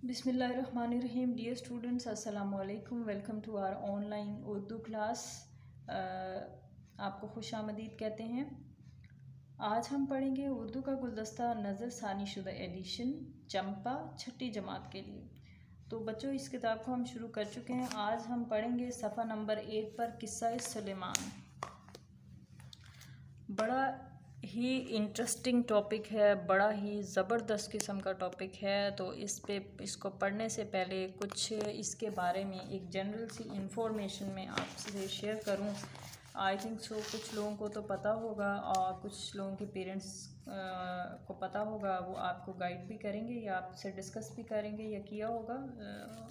بسم اللہ الرحمن الرحیم. ڈیئر اسٹوڈنٹس، السلام علیکم. Welcome to our online Urdu class. آپ کو خوش آمدید کہتے ہیں. آج ہم پڑھیں گے اردو کا گلدستہ نظر ثانی شدہ ایڈیشن چمپا چھٹی جماعت کے لیے. تو بچوں، اس کتاب کو ہم شروع کر چکے ہیں. آج ہم پڑھیں گے صفحہ نمبر 1 پر قصہ سلیمان. بڑا ہی انٹرسٹنگ ٹاپک ہے، بڑا ہی زبردست قسم کا ٹاپک ہے. تو اس کو پڑھنے سے پہلے کچھ اس کے بارے میں ایک جنرل سی انفارمیشن میں آپ سے شیئر کروں. آئی تھنک سو کچھ لوگوں کو تو پتہ ہوگا اور کچھ لوگوں کے پیرنٹس کو پتہ ہوگا. وہ آپ کو گائیڈ بھی کریں گے یا آپ سے ڈسکس بھی کریں گے یا کیا ہوگا.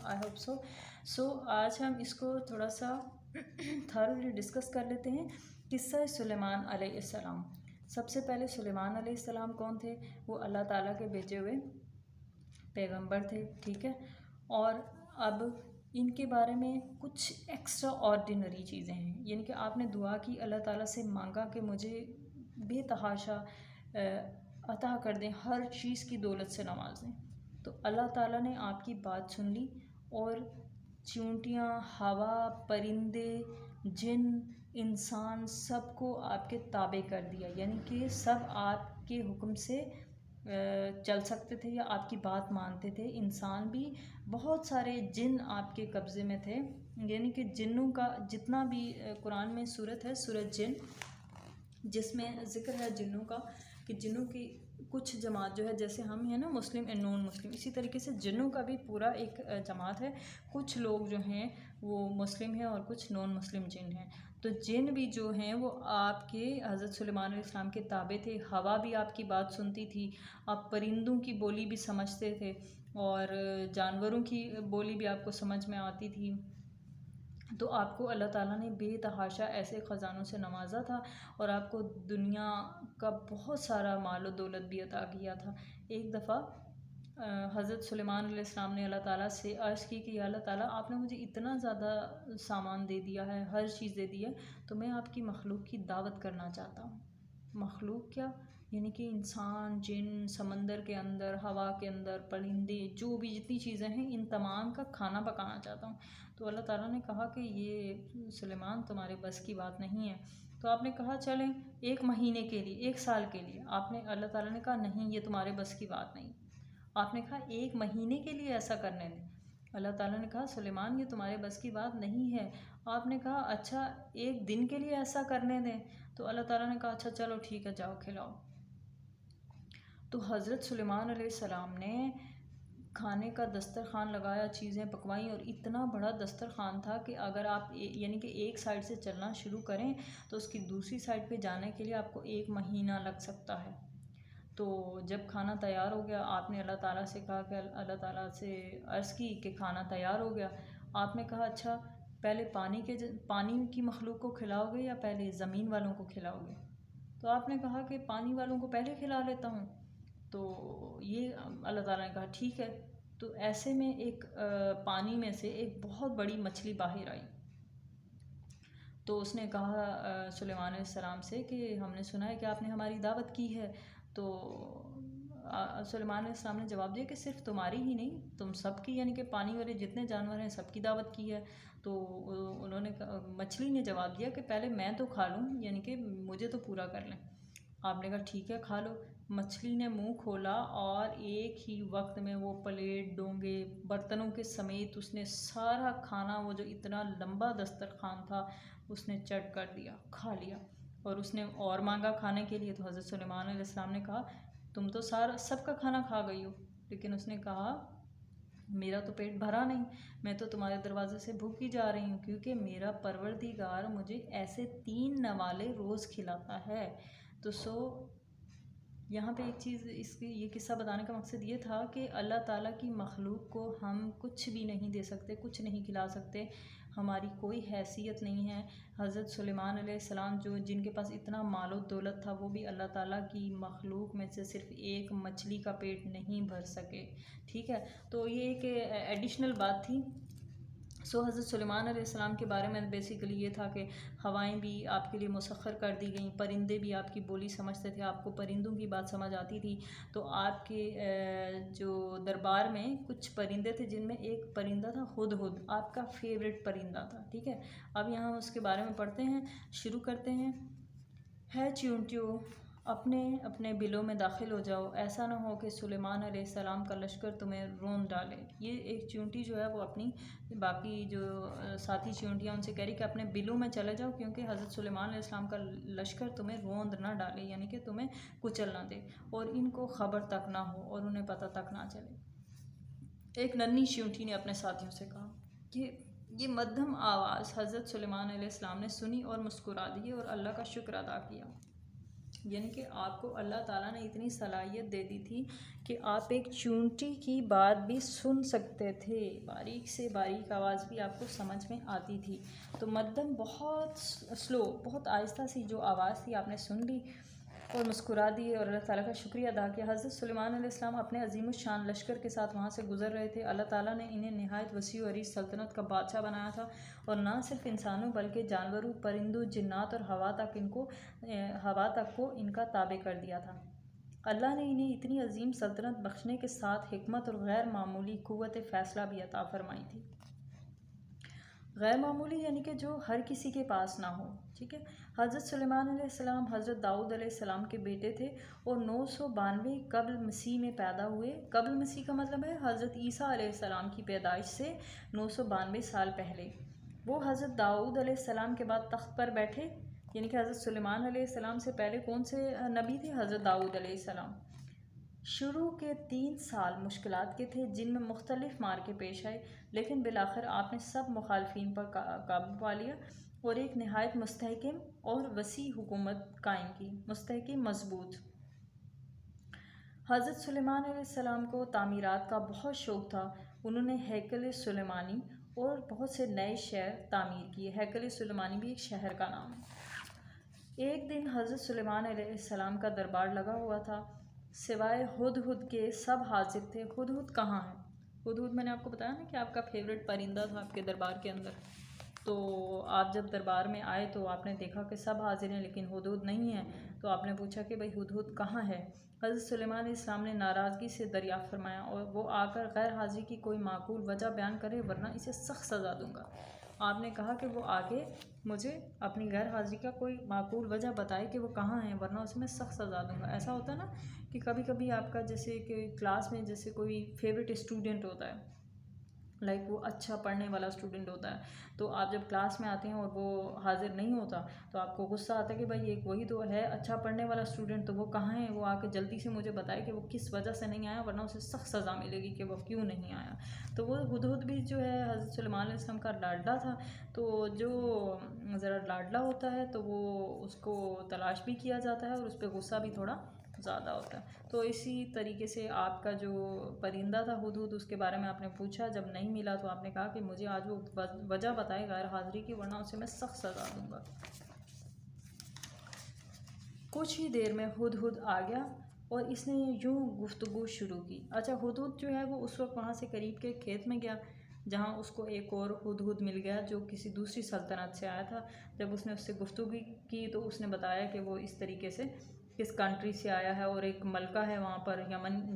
آئی ہوپ سو آج ہم اس کو تھوڑا سا تھرولی ڈسکس کر لیتے ہیں. قصہ سلیمان علیہ السلام. سب سے پہلے سلیمان علیہ السلام کون تھے؟ وہ اللہ تعالیٰ کے بھیجے ہوئے پیغمبر تھے. ٹھیک ہے. اور اب ان کے بارے میں کچھ ایکسٹرا آرڈینری چیزیں ہیں. یعنی کہ آپ نے دعا کی، اللہ تعالیٰ سے مانگا کہ مجھے بے تحاشا عطا کر دیں، ہر چیز کی دولت سے نوازیں. تو اللہ تعالیٰ نے آپ کی بات سن لی اور چیونٹیاں، ہوا، پرندے، جن، انسان سب کو آپ کے تابع کر دیا. یعنی کہ سب آپ کے حکم سے چل سکتے تھے یا آپ کی بات مانتے تھے. انسان بھی، بہت سارے جن آپ کے قبضے میں تھے. یعنی کہ جنوں کا جتنا بھی قرآن میں صورت ہے، سورۃ جن، جس میں ذکر ہے جنوں کا، کہ جنوں کی کچھ جماعت جو ہے، جیسے ہم ہیں نا مسلم اینڈ نان مسلم، اسی طریقے سے جنوں کا بھی پورا ایک جماعت ہے. کچھ لوگ جو ہیں وہ مسلم ہیں اور کچھ نان مسلم جن ہیں. تو جن بھی جو ہیں وہ آپ کے حضرت سلیمان علیہ السلام کے تابع تھے. ہوا بھی آپ کی بات سنتی تھی، آپ پرندوں کی بولی بھی سمجھتے تھے اور جانوروں کی بولی بھی آپ کو سمجھ میں آتی تھی. تو آپ کو اللہ تعالیٰ نے بے تحاشا ایسے خزانوں سے نوازا تھا اور آپ کو دنیا کا بہت سارا مال و دولت بھی عطا کیا تھا. ایک دفعہ حضرت سلیمان علیہ السلام نے اللہ تعالیٰ سے عرض کی کہ یا اللہ تعالیٰ، آپ نے مجھے اتنا زیادہ سامان دے دیا ہے، ہر چیز دے دی ہے، تو میں آپ کی مخلوق کی دعوت کرنا چاہتا ہوں. مخلوق کیا؟ یعنی کہ انسان، جن، سمندر کے اندر، ہوا کے اندر، پرندے، جو بھی جتنی چیزیں ہیں، ان تمام کا کھانا پکانا چاہتا ہوں. تو اللہ تعالیٰ نے کہا کہ یہ سلیمان تمہارے بس کی بات نہیں ہے. تو آپ نے کہا چلیں 1 مہینے کے لیے، 1 سال کے لیے. اللہ تعالیٰ نے کہا نہیں، یہ تمہارے بس کی بات نہیں. آپ نے کہا 1 مہینے کے لیے ایسا کرنے دیں. اللہ تعالیٰ نے کہا سلیمان، یہ تمہارے بس کی بات نہیں ہے. آپ نے کہا اچھا 1 دن کے لیے ایسا کرنے دیں. تو اللہ تعالیٰ نے کہا اچھا چلو ٹھیک ہے، جاؤ کھلاؤ. تو حضرت سلیمان علیہ السلام نے کھانے کا دسترخوان لگایا، چیزیں پکوائیں، اور اتنا بڑا دسترخوان تھا کہ اگر آپ یعنی کہ ایک سائڈ سے چلنا شروع کریں تو اس کی دوسری سائڈ پہ جانے کے لیے آپ کو 1 مہینہ لگ سکتا ہے. تو جب کھانا تیار ہو گیا، آپ نے اللہ تعالیٰ سے کہا کہ اللہ تعالیٰ سے عرض کی کہ کھانا تیار ہو گیا. آپ نے کہا اچھا پہلے پانی کی مخلوق کو کھلاؤ گے یا پہلے زمین والوں کو کھلاؤ گے؟ تو آپ نے کہا کہ پانی والوں کو پہلے کھلا لیتا ہوں. تو یہ اللہ تعالیٰ نے کہا ٹھیک ہے. تو ایسے میں ایک پانی میں سے ایک بہت بڑی مچھلی باہر آئی. تو اس نے کہا سلیمان علیہ السلام سے کہ ہم نے سنا ہے کہ آپ نے ہماری دعوت کی ہے. تو سلیمان علیہ السلام نے جواب دیا کہ صرف تمہاری ہی نہیں، تم سب کی، یعنی کہ پانی والے جتنے جانور ہیں سب کی دعوت کی ہے. تو مچھلی نے جواب دیا کہ پہلے میں تو کھا لوں، یعنی کہ مجھے تو پورا کر لیں. آپ نے کہا ٹھیک ہے کھا لو. مچھلی نے منہ کھولا اور ایک ہی وقت میں وہ پلیٹ، ڈونگے، برتنوں کے سمیت اس نے سارا کھانا، وہ جو اتنا لمبا دسترخوان تھا، اس نے چٹ کر دیا، کھا لیا. اور اس نے اور مانگا کھانے کے لیے. تو حضرت سلیمان علیہ السلام نے کہا تم تو سب کا کھانا کھا گئی ہو. لیکن اس نے کہا میرا تو پیٹ بھرا نہیں، میں تو تمہارے دروازے سے بھوکی جا رہی ہوں، کیونکہ میرا پروردگار مجھے ایسے 3 نوالے روز کھلاتا ہے. تو یہاں پہ ایک چیز، یہ قصہ بتانے کا مقصد یہ تھا کہ اللہ تعالیٰ کی مخلوق کو ہم کچھ بھی نہیں دے سکتے، کچھ نہیں کھلا سکتے، ہماری کوئی حیثیت نہیں ہے. حضرت سلیمان علیہ السلام جن کے پاس اتنا مال و دولت تھا، وہ بھی اللہ تعالیٰ کی مخلوق میں سے صرف ایک مچھلی کا پیٹ نہیں بھر سکے. ٹھیک ہے. تو یہ ایک ایڈیشنل بات تھی. حضرت سلیمان علیہ السلام کے بارے میں بیسیکلی یہ تھا کہ ہوائیں بھی آپ کے لیے مسخر کر دی گئیں، پرندے بھی آپ کی بولی سمجھتے تھے، آپ کو پرندوں کی بات سمجھ آتی تھی۔ تو آپ کے جو دربار میں کچھ پرندے تھے جن میں ایک پرندہ تھا ہدہد، آپ کا فیوریٹ پرندہ تھا، ٹھیک ہے۔ اب یہاں اس کے بارے میں پڑھتے ہیں، شروع کرتے ہیں۔ ہے چیونٹیوں، اپنے اپنے بلوں میں داخل ہو جاؤ، ایسا نہ ہو کہ سلیمان علیہ السلام کا لشکر تمہیں روند ڈالے۔ یہ ایک چیونٹی جو ہے وہ اپنی باقی جو ساتھی چیونٹیاں ان سے کہہ رہی کہ اپنے بلوں میں چلے جاؤ، کیونکہ حضرت سلیمان علیہ السلام کا لشکر تمہیں روند نہ ڈالے، یعنی کہ تمہیں کچل نہ دے، اور ان کو خبر تک نہ ہو اور انہیں پتہ تک نہ چلے۔ ایک ننھی چیونٹی نے اپنے ساتھیوں سے کہا کہ یہ مدھم آواز حضرت سلیمان علیہ السلام نے سنی اور مسکرا دیے اور اللہ کا شکر ادا کیا۔ یعنی کہ آپ کو اللہ تعالیٰ نے اتنی صلاحیت دے دی تھی کہ آپ ایک چیونٹی کی بات بھی سن سکتے تھے، باریک سے باریک آواز بھی آپ کو سمجھ میں آتی تھی۔ تو مدھم بہت سلو، بہت آہستہ سی جو آواز تھی آپ نے سن لی اور مسکرا دی اور اللہ تعالیٰ کا شکریہ ادا کیا۔ حضرت سلیمان علیہ السلام اپنے عظیم الشان لشکر کے ساتھ وہاں سے گزر رہے تھے۔ اللہ تعالیٰ نے انہیں نہایت وسیع و عریض سلطنت کا بادشاہ بنایا تھا، اور نہ صرف انسانوں بلکہ جانوروں، پرندوں، جنات اور ہوا تک کو ان کا تابع کر دیا تھا۔ اللہ نے انہیں اتنی عظیم سلطنت بخشنے کے ساتھ حکمت اور غیر معمولی قوت فیصلہ بھی عطا فرمائی تھی۔ غیر معمولی یعنی کہ جو ہر کسی کے پاس نہ ہو، ٹھیک ہے۔ حضرت سلیمان علیہ السلام حضرت داؤد علیہ السلام کے بیٹے تھے اور 992 قبل مسیح میں پیدا ہوئے۔ قبل مسیح کا مطلب ہے حضرت عیسیٰ علیہ السلام کی پیدائش سے 992 سال پہلے۔ وہ حضرت داؤد علیہ السلام کے بعد تخت پر بیٹھے، یعنی کہ حضرت سلیمان علیہ السلام سے پہلے کون سے نبی تھے؟ حضرت داؤد علیہ السلام۔ شروع کے 3 سال مشکلات کے تھے، جن میں مختلف مارکے پیش آئے، لیکن بالآخر آپ نے سب مخالفین پر قابو پا لیا اور ایک نہایت مستحکم اور وسیع حکومت قائم کی، مستحکم، مضبوط۔ حضرت سلیمان علیہ السلام کو تعمیرات کا بہت شوق تھا۔ انہوں نے ہیکل سلیمانی اور بہت سے نئے شہر تعمیر کیے۔ ہیکل سلیمانی بھی ایک شہر کا نام ہے۔ ایک دن حضرت سلیمان علیہ السلام کا دربار لگا ہوا تھا، سوائے ہدہد کے سب حاضر تھے۔ ہدہد کہاں ہے؟ ہدہد میں نے آپ کو بتایا نا کہ آپ کا فیوریٹ پرندہ تھا آپ کے دربار کے اندر۔ تو آپ جب دربار میں آئے تو آپ نے دیکھا کہ سب حاضر ہیں لیکن ہدہد نہیں ہے، تو آپ نے پوچھا کہ بھئی ہدہد کہاں ہے؟ حضرت سلیمان علیہ السلام نے ناراضگی سے دریافت فرمایا، اور وہ آ کر غیر حاضری کی کوئی معقول وجہ بیان کرے ورنہ اسے سخت سزا دوں گا۔ آپ نے کہا کہ وہ آگے مجھے اپنی غیر حاضری کا کوئی معقول وجہ بتائے کہ وہ کہاں ہیں، ورنہ اسے میں سخت سزا دوں گا۔ ایسا ہوتا ہے نا کہ کبھی کبھی آپ کا جیسے کہ کلاس میں جیسے کوئی فیوریٹ اسٹوڈنٹ ہوتا ہے، لائک وہ اچھا پڑھنے والا اسٹوڈنٹ ہوتا ہے، تو آپ جب کلاس میں آتے ہیں اور وہ حاضر نہیں ہوتا تو آپ کو غصہ آتا ہے کہ بھائی ایک وہی تو ہے اچھا پڑھنے والا اسٹوڈنٹ، تو وہ کہاں ہے؟ وہ آ کے جلدی سے مجھے بتائے کہ وہ کس وجہ سے نہیں آیا، ورنہ اسے سخت سزا ملے گی کہ وہ کیوں نہیں آیا۔ تو وہ ہدہد بھی جو ہے حضرت سلیمان علیہ السلام کا لاڈلا تھا، تو جو ذرا لاڈلا ہوتا ہے تو وہ اس کو تلاش بھی کیا جاتا ہے اور اس پہ غصہ بھی تھوڑا زیادہ ہوتا ہے۔ تو اسی طریقے سے آپ کا جو پرندہ تھا ہدہد، اس کے بارے میں آپ نے پوچھا، جب نہیں ملا تو آپ نے کہا کہ مجھے آج وہ وجہ بتائے غیر حاضری کی، ورنہ اسے میں سخت سزا دوں گا۔ کچھ ہی دیر میں ہدہد آ گیا اور اس نے یوں گفتگو شروع کی۔ اچھا، ہدہد جو ہے وہ اس وقت وہاں سے قریب کے کھیت میں گیا جہاں اس کو ایک اور ہدہد مل گیا جو کسی دوسری سلطنت سے آیا تھا۔ جب اس نے اس سے گفتگو کی تو اس نے بتایا کہ وہ اس طریقے سے کس کنٹری سے آیا ہے، اور ایک ملکہ ہے وہاں پر،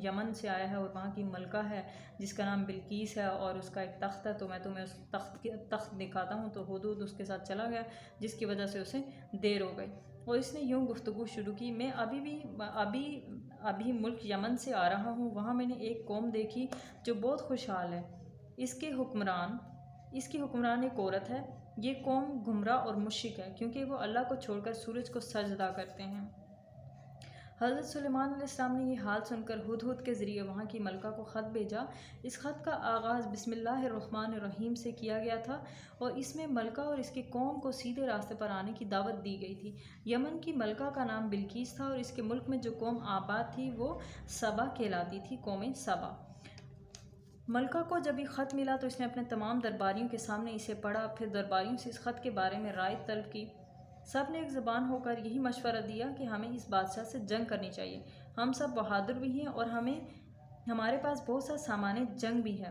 یمن سے آیا ہے، اور وہاں کی ملکہ ہے جس کا نام بلقیس ہے، اور اس کا ایک تخت ہے، تو میں تمہیں اس تخت دکھاتا ہوں۔ تو ہدہد اس کے ساتھ چلا گیا، جس کی وجہ سے اسے دیر ہو گئی، اور اس نے یوں گفتگو شروع کی، میں ابھی ملک یمن سے آ رہا ہوں، وہاں میں نے ایک قوم دیکھی جو بہت خوشحال ہے۔ اس کی حکمران ایک عورت ہے۔ یہ قوم گمراہ اور مشرک ہے کیونکہ وہ اللہ کو چھوڑ کر سورج کو سجدہ کرتے ہیں۔ حضرت سلیمان علیہ السلام نے یہ حال سن کر ہدہد کے ذریعے وہاں کی ملکہ کو خط بھیجا۔ اس خط کا آغاز بسم اللہ الرحمن الرحیم سے کیا گیا تھا، اور اس میں ملکہ اور اس کی قوم کو سیدھے راستے پر آنے کی دعوت دی گئی تھی۔ یمن کی ملکہ کا نام بلقیس تھا، اور اس کے ملک میں جو قوم آباد تھی وہ سبا کہلاتی تھی، قوم سبا۔ ملکہ کو جب یہ خط ملا تو اس نے اپنے تمام درباریوں کے سامنے اسے پڑھا، پھر درباریوں سے اس خط کے بارے میں رائے طلب کی۔ سب نے ایک زبان ہو کر یہی مشورہ دیا کہ ہمیں اس بادشاہ سے جنگ کرنی چاہیے، ہم سب بہادر بھی ہیں اور ہمارے پاس بہت سا سامان جنگ بھی ہے۔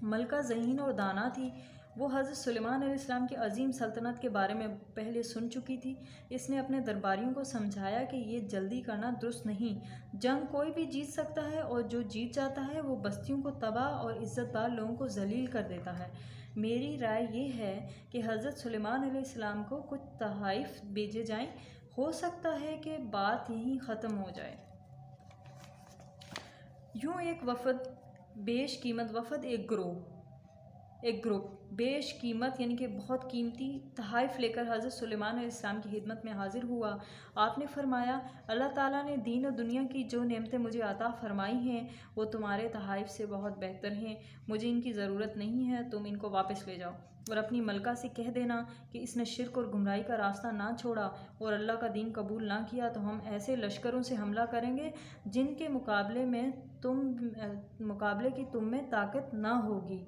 ملکہ ذہین اور دانا تھی، وہ حضرت سلیمان علیہ السلام کی عظیم سلطنت کے بارے میں پہلے سن چکی تھی۔ اس نے اپنے درباریوں کو سمجھایا کہ یہ جلدی کرنا درست نہیں، جنگ کوئی بھی جیت سکتا ہے، اور جو جیت جاتا ہے وہ بستیوں کو تباہ اور عزت دار لوگوں کو ذلیل کر دیتا ہے۔ میری رائے یہ ہے کہ حضرت سلیمان علیہ السلام کو کچھ تحائف بھیجے جائیں، ہو سکتا ہے کہ بات یہیں ختم ہو جائے۔ یوں ایک وفد بیش قیمت وفد ایک گروپ بیش قیمت یعنی کہ بہت قیمتی تحائف لے کر حضرت سلیمان علیہ السلام کی خدمت میں حاضر ہوا۔ آپ نے فرمایا، اللہ تعالیٰ نے دین و دنیا کی جو نعمتیں مجھے عطا فرمائی ہیں وہ تمہارے تحائف سے بہت بہتر ہیں، مجھے ان کی ضرورت نہیں ہے، تم ان کو واپس لے جاؤ اور اپنی ملکہ سے کہہ دینا کہ اس نے شرک اور گمراہی کا راستہ نہ چھوڑا اور اللہ کا دین قبول نہ کیا تو ہم ایسے لشکروں سے حملہ کریں گے جن کے مقابلے کی تم میں طاقت نہ ہوگی۔